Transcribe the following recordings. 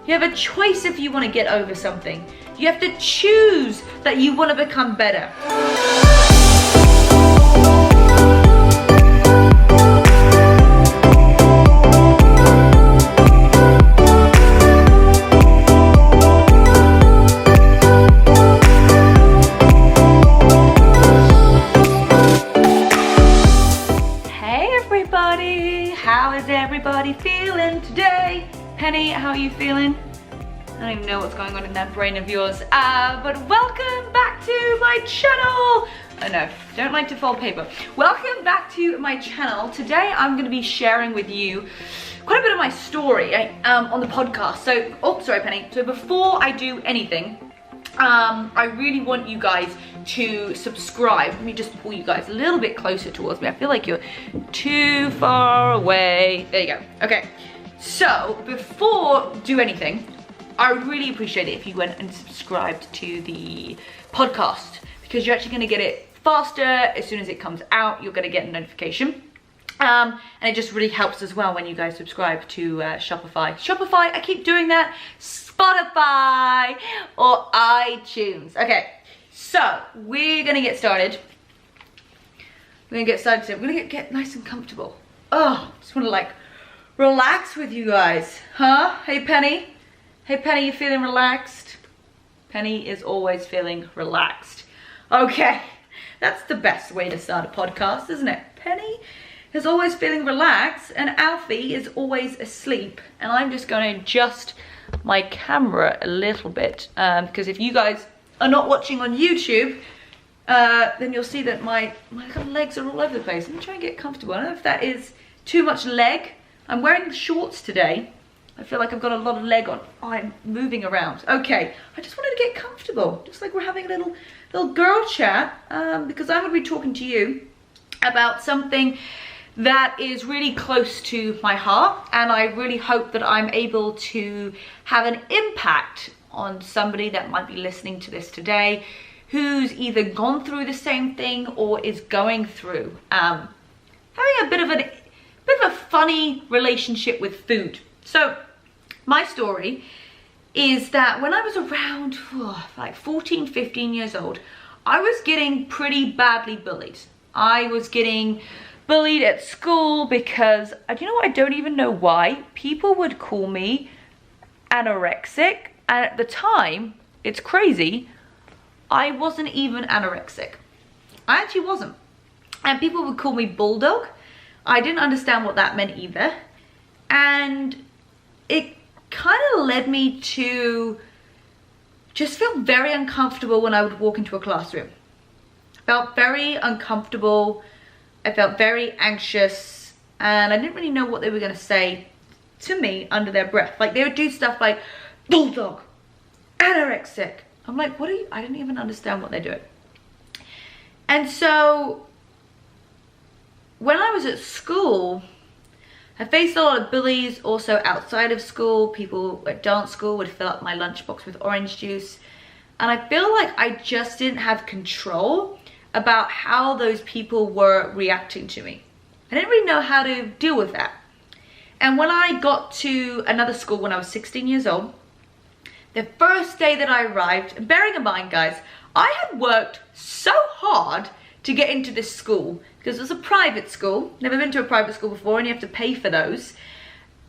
You have a choice if you want to get over something. You have to choose that you want to become better. How is everybody feeling today? Penny, how are you feeling? I don't even know what's going on in that brain of yours. But welcome back to my channel. Oh no, don't like to fold paper. Welcome back to my channel. Today I'm going to be sharing with you quite a bit of my story on the podcast. So, oh, sorry Penny. So before I do anything, I really want you guys to subscribe. Let me just pull you guys a little bit closer towards me. I feel like you're too far away. There you go. Okay. So before do anything, I would really appreciate it if you went and subscribed to the podcast, because you're actually going to get it faster as soon as it comes out. You're going to get a notification. And it just really helps as well when you guys subscribe to Shopify. I keep doing that. Spotify or iTunes. Okay, so we're gonna get started. We're gonna get nice and comfortable. Oh, just wanna like relax with you guys, huh? Hey Penny. Hey Penny, you feeling relaxed? Penny is always feeling relaxed. Okay, that's the best way to start a podcast, isn't it? Penny is always feeling relaxed and Alfie is always asleep, and I'm just going to adjust my camera a little bit because if you guys are not watching on YouTube, then you'll see that my legs are all over the place. Let me try and get comfortable. I don't know if that is too much leg. I'm wearing shorts today. I feel like I've got a lot of leg on. Oh, I'm moving around. Okay, I just wanted to get comfortable, just like we're having a little girl chat, because I'm going to be talking to you about something that is really close to my heart, and I really hope that I'm able to have an impact on somebody that might be listening to this today who's either gone through the same thing or is going through having a bit of a funny relationship with food. So my story is that when I was around like 14, 15 years old, I was getting pretty badly bullied. I was getting bullied at school because, you know what, I don't even know why. People would call me anorexic, and at the time, it's crazy, I wasn't even anorexic. I actually wasn't. And people would call me bulldog. I didn't understand what that meant either. And it kind of led me to just feel very uncomfortable when I would walk into a classroom. I felt very uncomfortable. I felt very anxious, and I didn't really know what they were going to say to me under their breath. Like, they would do stuff like, bulldog, anorexic. I'm like, what are you? I didn't even understand what they're doing. And so when I was at school, I faced a lot of bullies also outside of school. People at dance school would fill up my lunchbox with orange juice. And I feel like I just didn't have control about how those people were reacting to me. I didn't really know how to deal with that. And when I got to another school when I was 16 years old, the first day that I arrived, and bearing in mind guys, I had worked so hard to get into this school because it was a private school. Never been to a private school before, and you have to pay for those.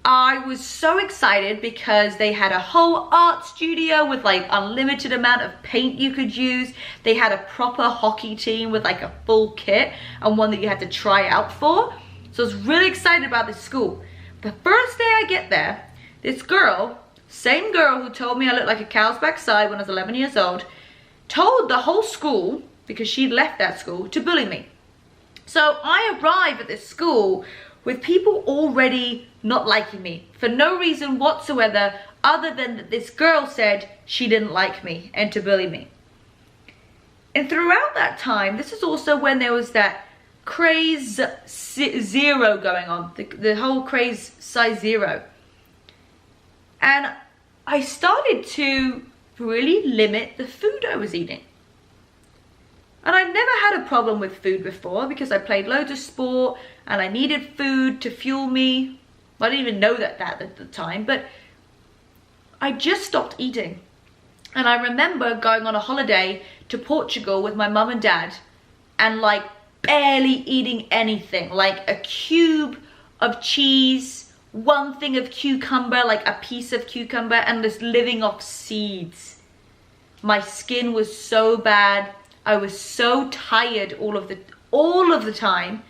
I was so excited because they had a whole art studio with like unlimited amount of paint you could use. They had a proper hockey team with like a full kit and one that you had to try out for. So I was really excited about this school. The first day I get there, this girl, same girl who told me I looked like a cow's backside when I was 11 years old, told the whole school, because she'd left that school, to bully me. So I arrive at this school with people already not liking me for no reason whatsoever other than that this girl said she didn't like me and to bully me. And throughout that time, this is also when there was that craze zero going on, the whole craze size zero. And I started to really limit the food I was eating. And I'd never had a problem with food before because I played loads of sport and I needed food to fuel me. I didn't even know that at the time, but I just stopped eating. And I remember going on a holiday to Portugal with my mum and dad and like barely eating anything, like a cube of cheese, one thing of cucumber, like a piece of cucumber, and just living off seeds. My skin was so bad. I was so tired all of the time.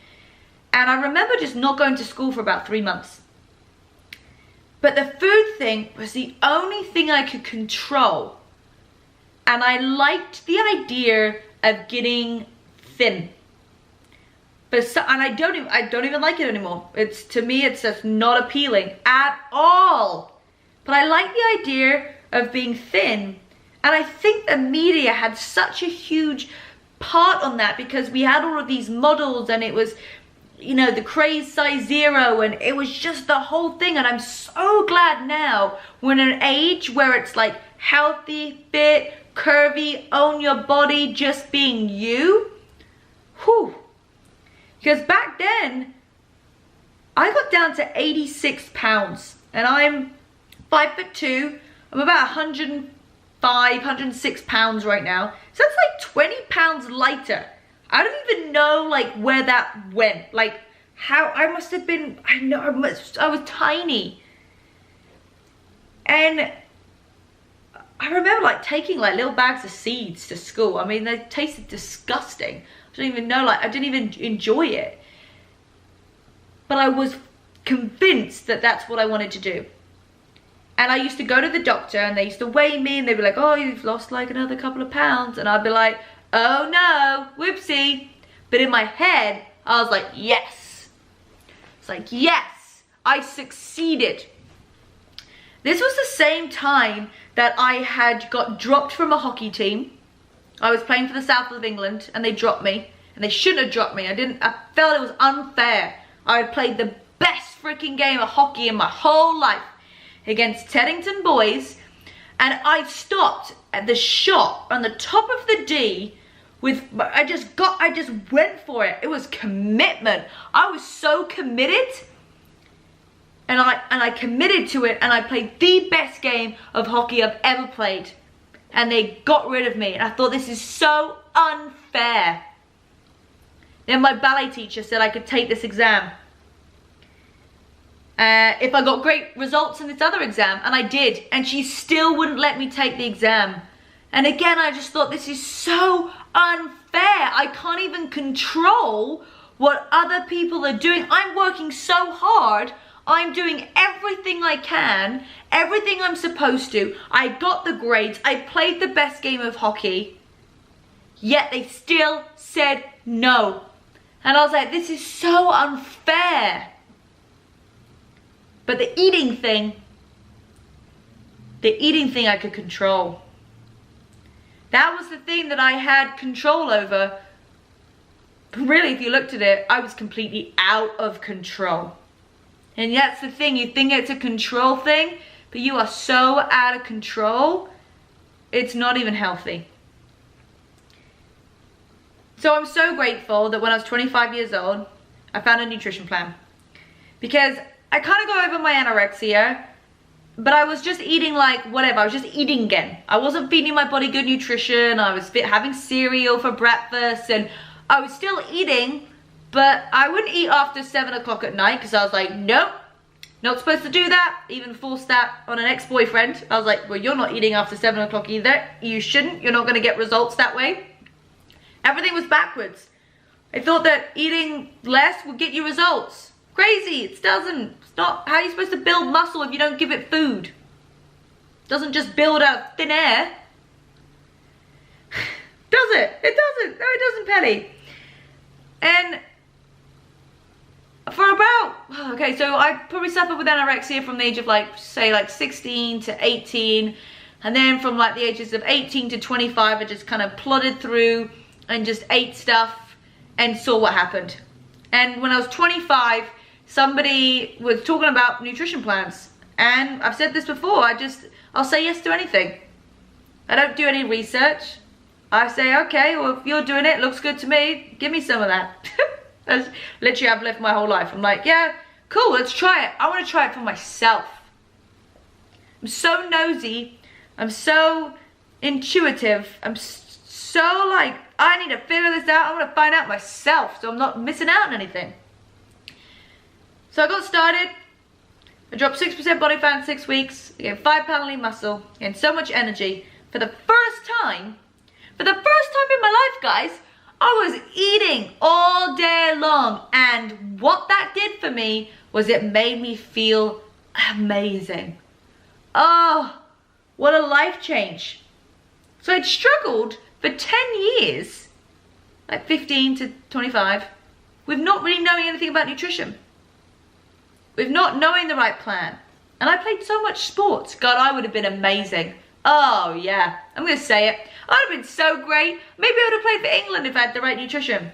And I remember just not going to school for about 3 months. But the food thing was the only thing I could control. And I liked the idea of getting thin. And I don't even like it anymore. To me, it's just not appealing at all. But I like the idea of being thin. And I think the media had such a huge part on that, because we had all of these models, and it was, you know, the craze size 0, and it was just the whole thing. And I'm so glad now we're in an age where it's like healthy, fit, curvy, own your body, just being you. Whew. Because back then, I got down to 86 pounds, and I'm 5'2". I'm about 105, 106 pounds right now. So that's like 20 pounds lighter. I don't even know like where that went. Like how I must have been, I was tiny. And I remember like taking like little bags of seeds to school. I mean, they tasted disgusting. I don't even know, like I didn't even enjoy it. But I was convinced that that's what I wanted to do. And I used to go to the doctor, and they used to weigh me, and they'd be like, oh, you've lost like another couple of pounds. And I'd be like, oh no, whoopsie. But in my head, I was like, yes. It's like, yes, I succeeded. This was the same time that I had got dropped from a hockey team. I was playing for the south of England, and they dropped me. And they shouldn't have dropped me. I felt it was unfair. I had played the best freaking game of hockey in my whole life against Teddington boys. And I stopped at the shot on the top of the D with, I just went for it. It was commitment. I was so committed. And I committed to it, and I played the best game of hockey I've ever played. And they got rid of me. And I thought, this is so unfair. Then my ballet teacher said I could take this exam if I got great results in this other exam. And I did. And she still wouldn't let me take the exam. And again, I just thought, this is so unfair. I can't even control what other people are doing. I'm working so hard. I'm doing everything I can, everything I'm supposed to. I got the grades. I played the best game of hockey. Yet they still said no. And I was like, this is so unfair. But the eating thing I could control. That was the thing that I had control over. But really, if you looked at it, I was completely out of control. And that's the thing, you think it's a control thing, but you are so out of control, it's not even healthy. So I'm so grateful that when I was 25 years old, I found a nutrition plan. Because I kind of got over my anorexia, but I was just eating like whatever, I was just eating again. I wasn't feeding my body good nutrition, I was having cereal for breakfast, and I was still eating, but I wouldn't eat after 7 o'clock at night, because I was like, nope, not supposed to do that. Even forced that on an ex-boyfriend. I was like, well, you're not eating after 7 o'clock either. You shouldn't. You're not going to get results that way. Everything was backwards. I thought that eating less would get you results. Crazy. It doesn't. It's not. How are you supposed to build muscle if you don't give it food? It doesn't just build out of thin air. Does it? It doesn't. No, it doesn't, Penny. And for about, okay, so I probably suffered with anorexia from the age of like, say like 16 to 18. And then from like the ages of 18 to 25, I just kind of plodded through and just ate stuff and saw what happened. And when I was 25, somebody was talking about nutrition plans. And I've said this before, I'll say yes to anything. I don't do any research. I say, okay, well, if you're doing it, looks good to me, give me some of that. That's literally I've lived my whole life. I'm like, yeah, cool, let's try it. I want to try it for myself. I'm so nosy. I'm so intuitive. I'm so like, I need to figure this out. I want to find out myself so I'm not missing out on anything. So I got started. I dropped 6% body fat in 6 weeks. I gained 5 pound lean muscle. Gained so much energy. For the first time in my life, guys, I was eating all day long. And what that did for me was it made me feel amazing. Oh, what a life change. So I'd struggled for 10 years, like 15 to 25, with not really knowing anything about nutrition. With not knowing the right plan. And I played so much sports. God, I would have been amazing. Oh yeah, I'm gonna say it. I would have been so great. Maybe I would have played for England if I had the right nutrition.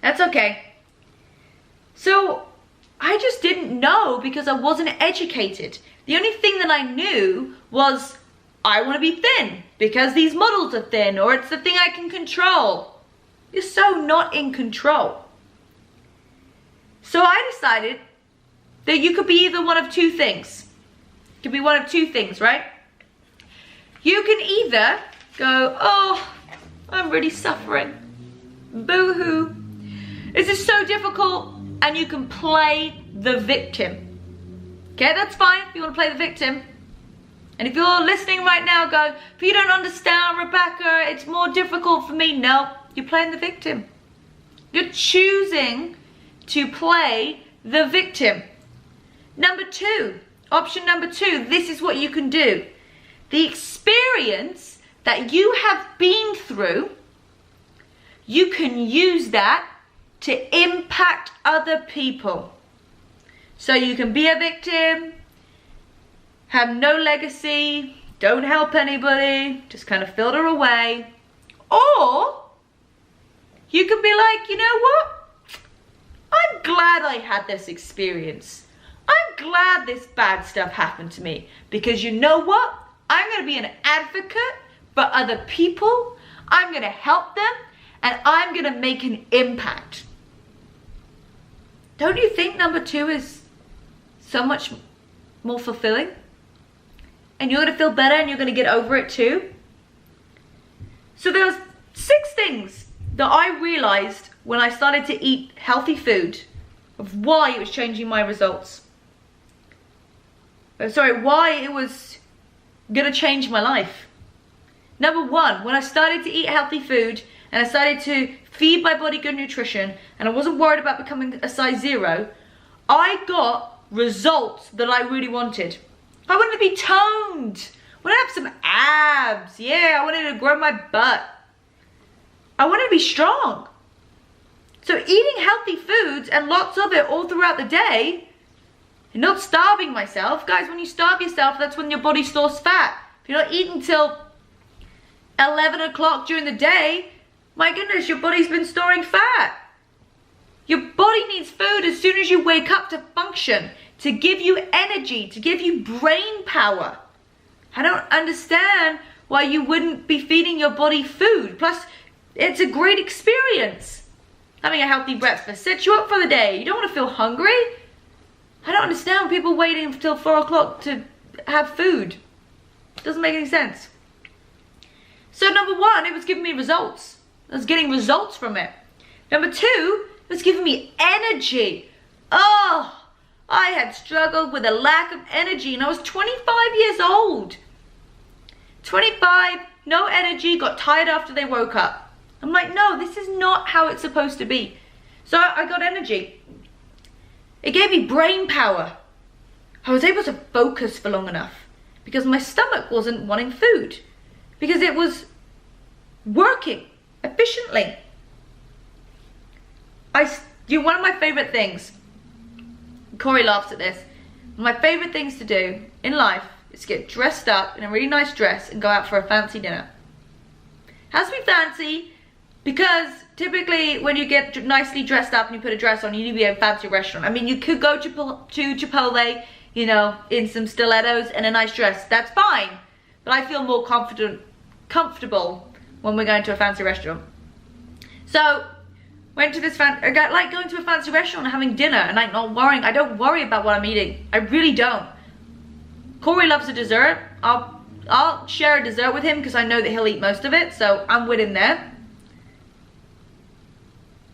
That's okay. So I just didn't know because I wasn't educated. The only thing that I knew was I want to be thin because these models are thin, or it's the thing I can control. You're so not in control. So I decided that you could be either one of two things. You could be one of two things, right? You can either go, oh, I'm really suffering. Boo-hoo. This is so difficult. And you can play the victim. Okay, that's fine if you want to play the victim. And if you're listening right now going, but you don't understand, Rebecca, it's more difficult for me. No, you're playing the victim. You're choosing to play the victim. Number two, option number two, this is what you can do. The experience that you have been through, you can use that to impact other people. So you can be a victim, have no legacy, don't help anybody, just kind of filter away. Or you can be like, you know what? I'm glad I had this experience. I'm glad this bad stuff happened to me, because you know what? I'm going to be an advocate for other people. I'm going to help them, and I'm going to make an impact. Don't you think number two is so much more fulfilling? And you're going to feel better and you're going to get over it too? So there was 6 things that I realized when I started to eat healthy food of why it was changing my results. Why it was gonna change my life. Number 1, when I started to eat healthy food and I started to feed my body good nutrition and I wasn't worried about becoming a size 0, I got results that I really wanted. I wanted to be toned. I wanted to have some abs. Yeah, I wanted to grow my butt. I wanted to be strong. So eating healthy foods and lots of it all throughout the day, and not starving myself. Guys, when you starve yourself, that's when your body stores fat. If you're not eating till 11 o'clock during the day, my goodness, your body's been storing fat. Your body needs food as soon as you wake up to function, to give you energy, to give you brain power. I don't understand why you wouldn't be feeding your body food. Plus, it's a great experience. Having a healthy breakfast sets you up for the day. You don't want to feel hungry. I don't understand people waiting until 4 o'clock to have food. It doesn't make any sense. So number 1, it was giving me results. I was getting results from it. Number 2, it was giving me energy. Oh, I had struggled with a lack of energy and I was 25 years old. 25, no energy, got tired after they woke up. I'm like, no, this is not how it's supposed to be. So I got energy. It gave me brain power. I was able to focus for long enough because my stomach wasn't wanting food, because it was working efficiently. One of my favorite things, Corey laughs at this, one of my favorite things to do in life is to get dressed up in a really nice dress and go out for a fancy dinner. It has to be fancy, because typically when you get nicely dressed up and you put a dress on, you need to be at a fancy restaurant. I mean, you could go to Chipotle, you know, in some stilettos and a nice dress. That's fine. But I feel more comfortable when we're going to a fancy restaurant. So, went to this I like going to a fancy restaurant and having dinner and like not worrying. I don't worry about what I'm eating. I really don't. Corey loves a dessert. I'll share a dessert with him because I know that he'll eat most of it, so I'm with him there.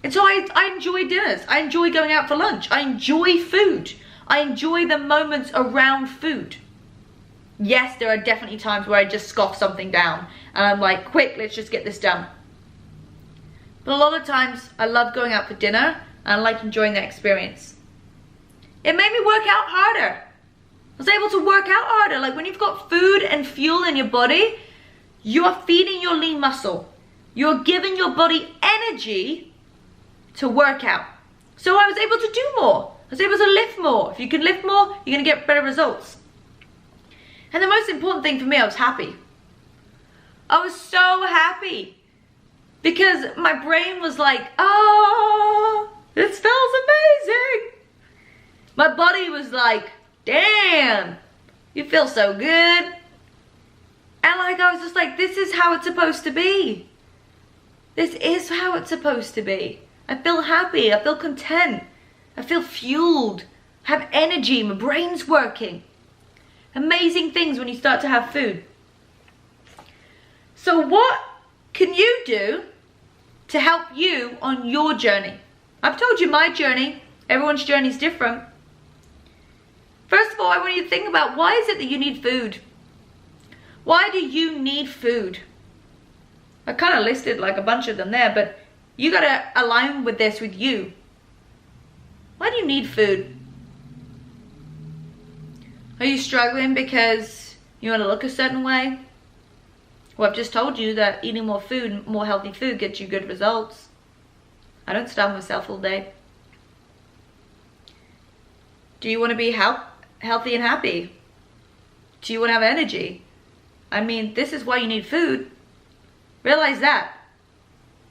And so I enjoy dinners. I enjoy going out for lunch. I enjoy food. I enjoy the moments around food. Yes, there are definitely times where I just scoff something down and I'm like, quick, let's just get this done. But a lot of times I love going out for dinner and I like enjoying that experience. It made me work out harder. I was able to work out harder. Like when you've got food and fuel in your body, you are feeding your lean muscle. You're giving your body energy to work out. So I was able to do more. I was able to lift more. If you can lift more, you're going to get better results. And the most important thing for me, I was happy. I was so happy. Because my brain was like, oh, this feels amazing. My body was like, damn, you feel so good. And like, I was just like, this is how it's supposed to be. This is how it's supposed to be. I feel happy, I feel content, I feel fueled, I have energy, my brain's working. Amazing things when you start to have food. So what can you do to help you on your journey? I've told you my journey, everyone's journey is different. First of all, I want you to think about, why is it that you need food? Why do you need food? I kind of listed like a bunch of them there, but you got to align with this with you. Why do you need food? Are you struggling because you want to look a certain way? Well, I've just told you that eating more food, more healthy food, gets you good results. I don't starve myself all day. Do you want to be healthy and happy? Do you want to have energy? I mean, this is why you need food. Realize that.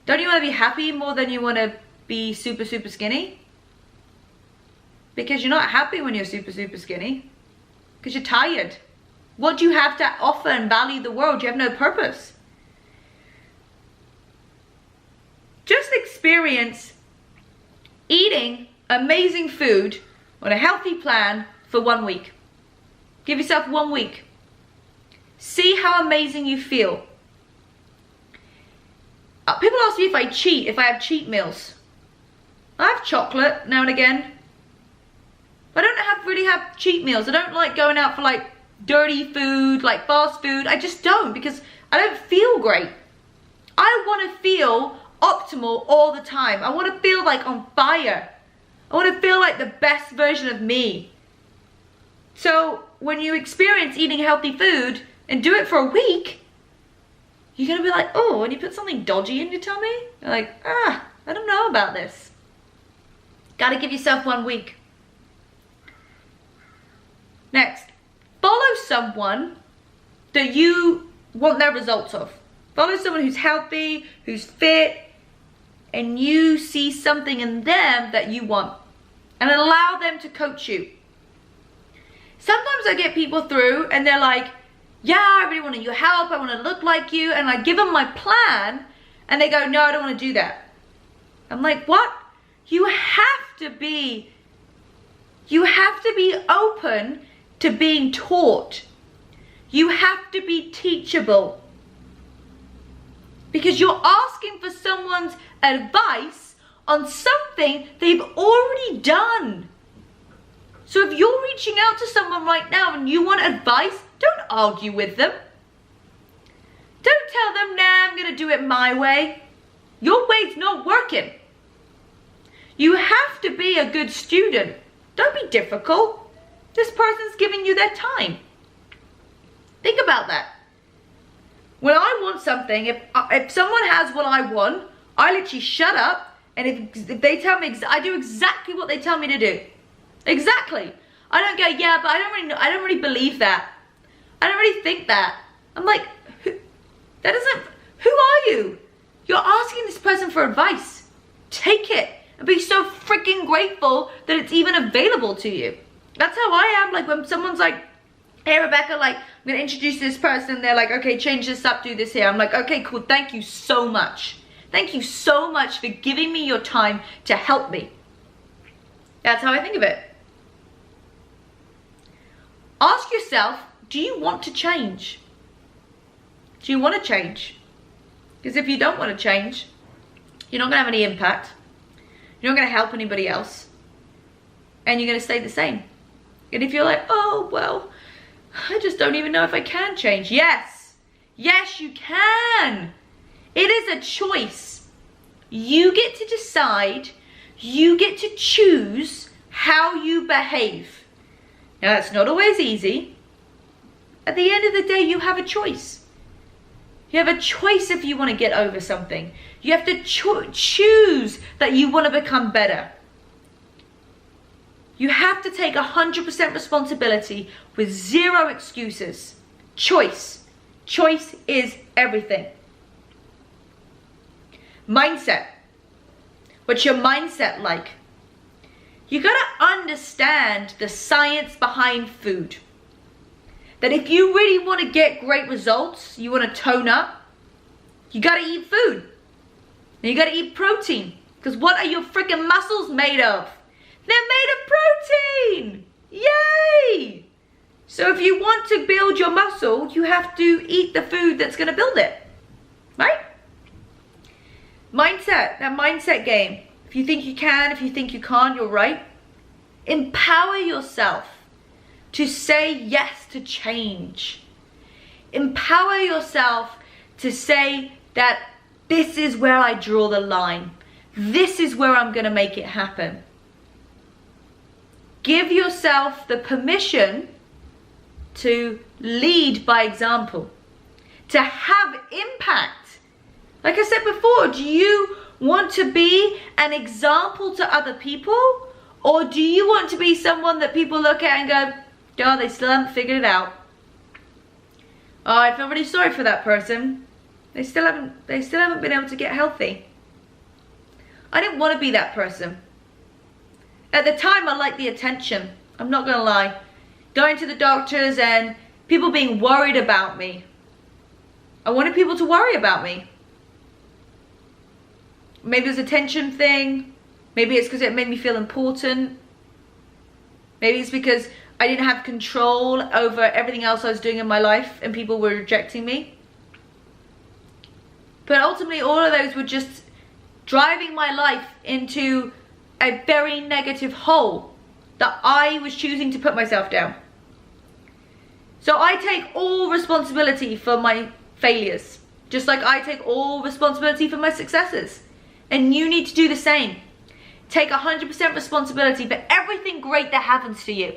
Don't you want to be happy more than you want to be super, super skinny? Because you're not happy when you're super, super skinny. Because you're tired. What do you have to offer and value the world? You have no purpose. Just experience eating amazing food on a healthy plan for 1 week. Give yourself 1 week. See how amazing you feel. People ask me if I cheat, if I have cheat meals. I have chocolate now and again. I don't really have cheat meals. I don't like going out for like dirty food, like fast food. I just don't, because I don't feel great. I want to feel optimal all the time. I want to feel like on fire. I want to feel like the best version of me. So when you experience eating healthy food and do it for a week, you're going to be like, oh, and you put something dodgy in your tummy? You're like, I don't know about this. Got to give yourself 1 week. Next, follow someone that you want their results of. Follow someone who's healthy, who's fit, and you see something in them that you want. And allow them to coach you. Sometimes I get people through and they're like, yeah, I really want your help, I want to look like you, and I give them my plan, and they go, no, I don't want to do that. I'm like, what? You have to be open to being taught. You have to be teachable. Because you're asking for someone's advice on something they've already done. So if you're reaching out to someone right now and you want advice, don't argue with them. Don't tell them, nah, I'm going to do it my way. Your way's not working. You have to be a good student. Don't be difficult. This person's giving you their time. Think about that. When I want something, if someone has what I want, I literally shut up, and if they tell me, I do exactly what they tell me to do. Exactly. I don't go, yeah, but I don't really believe that. I don't really think that. I'm like, who are you? You're asking this person for advice. Take it and be so freaking grateful that it's even available to you. That's how I am. Like when someone's like, hey Rebecca, like I'm gonna introduce this person. They're like, okay, change this up, do this here. I'm like, okay, cool. Thank you so much. Thank you so much for giving me your time to help me. That's how I think of it. Ask yourself, do you want to change? Do you want to change? Because if you don't want to change, you're not going to have any impact. You're not going to help anybody else. And you're going to stay the same. And if you're like, oh, well, I just don't even know if I can change. Yes. Yes, you can. It is a choice. You get to decide. You get to choose how you behave. Now, that's not always easy. At the end of the day, you have a choice. You have a choice if you want to get over something. You have to choose that you want to become better. You have to take 100% responsibility with zero excuses. Choice. Choice is everything. Mindset. What's your mindset like? You gotta understand the science behind food. That if you really want to get great results, you want to tone up, you gotta eat food. And you gotta eat protein. Because what are your freaking muscles made of? They're made of protein! Yay! So if you want to build your muscle, you have to eat the food that's gonna build it. Right? Mindset, that mindset game. If you think you can, if you think you can't, you're right. Empower yourself to say yes to change. Empower yourself to say that this is where I draw the line. This is where I'm going to make it happen. Give yourself the permission to lead by example, to have impact. Like I said before, do you want to be an example to other people? Or do you want to be someone that people look at and go, oh, they still haven't figured it out. Oh, I feel really sorry for that person. They still haven't been able to get healthy. I didn't want to be that person. At the time, I liked the attention. I'm not going to lie. Going to the doctors and people being worried about me. I wanted people to worry about me. Maybe it was a attention thing. Maybe it's because it made me feel important. Maybe it's because I didn't have control over everything else I was doing in my life and people were rejecting me. But ultimately, all of those were just driving my life into a very negative hole that I was choosing to put myself down. So I take all responsibility for my failures, just like I take all responsibility for my successes. And you need to do the same. Take 100% responsibility for everything great that happens to you.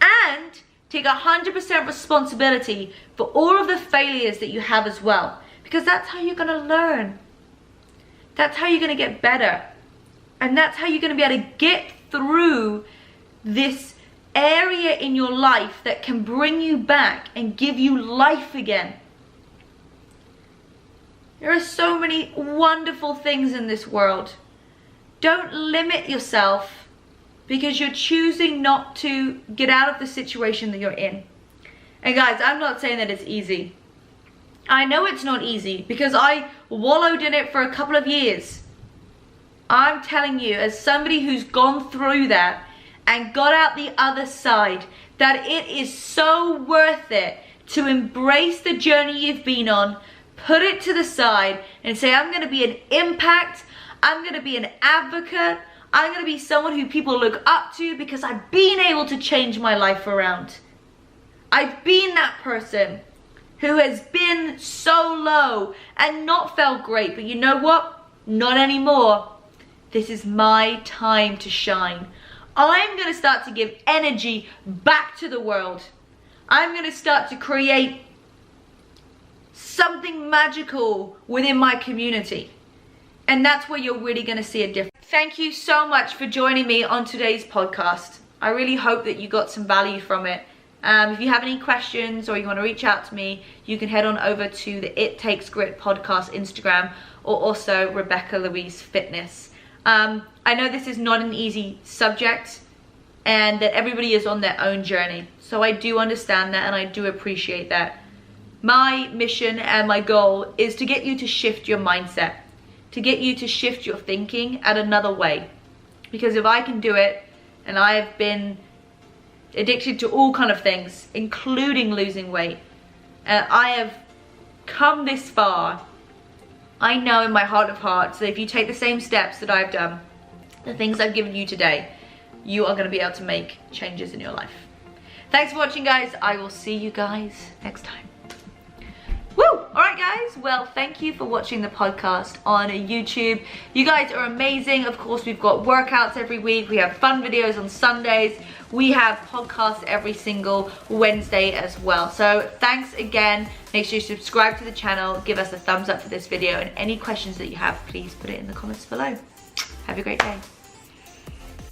And take 100% responsibility for all of the failures that you have as well. Because that's how you're going to learn. That's how you're going to get better. And that's how you're going to be able to get through this area in your life that can bring you back and give you life again. There are so many wonderful things in this world. Don't limit yourself because you're choosing not to get out of the situation that you're in. And guys, I'm not saying that it's easy. I know it's not easy because I wallowed in it for a couple of years. I'm telling you, as somebody who's gone through that and got out the other side, that it is so worth it to embrace the journey you've been on, put it to the side and say, I'm going to be an impact, I'm going to be an advocate, I'm going to be someone who people look up to because I've been able to change my life around. I've been that person who has been so low and not felt great, but you know what? Not anymore. This is my time to shine. I'm going to start to give energy back to the world. I'm going to start to create something magical within my community. And that's where you're really going to see a difference. Thank you so much for joining me on today's podcast. I really hope that you got some value from it. If you have any questions or you want to reach out to me, you can head on over to the It Takes Grit podcast Instagram or also Rebecca-Louise Fitness. I know this is not an easy subject and that everybody is on their own journey. So I do understand that and I do appreciate that. My mission and my goal is to get you to shift your mindset, to get you to shift your thinking at another way. Because if I can do it, and I have been addicted to all kind of things, including losing weight. I have come this far. I know in my heart of hearts that if you take the same steps that I've done, the things I've given you today, you are going to be able to make changes in your life. Thanks for watching, guys. I will see you guys next time. Woo! Alright guys, well, thank you for watching the podcast on YouTube. You guys are amazing. Of course, we've got workouts every week. We have fun videos on Sundays. We have podcasts every single Wednesday as well. So thanks again. Make sure you subscribe to the channel. Give us a thumbs up for this video. And any questions that you have, please put it in the comments below. Have a great day.